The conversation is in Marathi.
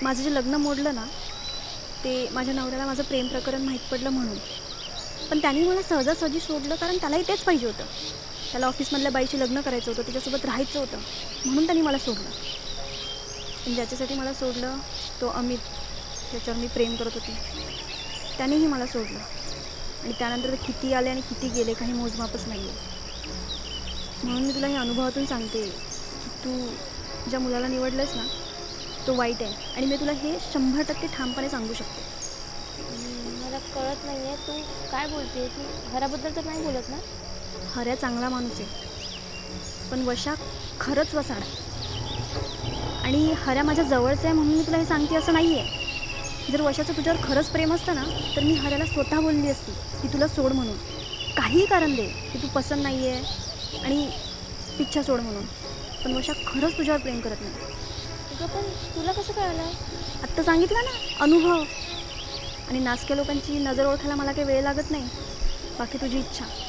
माझं जे लग्न मोडलं ना, ते माझ्या नवऱ्याला माझं प्रेम प्रकरण माहीत पडलं म्हणून. पण त्याने मला सहजासहजी सोडलं, कारण त्यालाही तेच पाहिजे होतं. त्याला ऑफिसमधल्या बाईशी लग्न करायचं होतं, तिच्यासोबत राहायचं होतं, म्हणून त्याने मला सोडलं. पण ज्याच्यासाठी मला सोडलं तो अमित, ज्याच्यावर मी प्रेम करत होते, त्यानेही मला सोडलं. आणि त्यानंतर ते किती आले आणि किती गेले काही मोजमापच नाही आहे. म्हणून मी तुला हे अनुभवातून सांगते की तू ज्या मुलाला निवडलंस ना, तो वाईट आहे. आणि मी तुला हे 100% ठामपणे सांगू शकते. मला कळत नाही आहे तू काय बोलते. तू हराबद्दल तर नाही बोलत ना? हऱ्या चांगला माणूस आहे, पण वशा खरंच वसाड आहे. आणि हऱ्या माझ्या जवळचं आहे म्हणून मी तुला हे सांगते असं नाही आहे. जर वशाचं तुझ्यावर खरंच प्रेम असतं ना, तर मी हऱ्याला स्वतः बोलली असती की तुला सोड म्हणून. काहीही कारण दे की तू पसंत नाही आहे आणि पिच्छा सोड म्हणून. पण वशा खरंच तुझ्यावर प्रेम करत नाही. अगं पण तुला कसं कळलं? आत्ता सांगितलं ना, अनुभव. आणि नासक्या लोकांची नजर ओळखायला मला काही वेळ लागत नाही. बाकी तुझी इच्छा.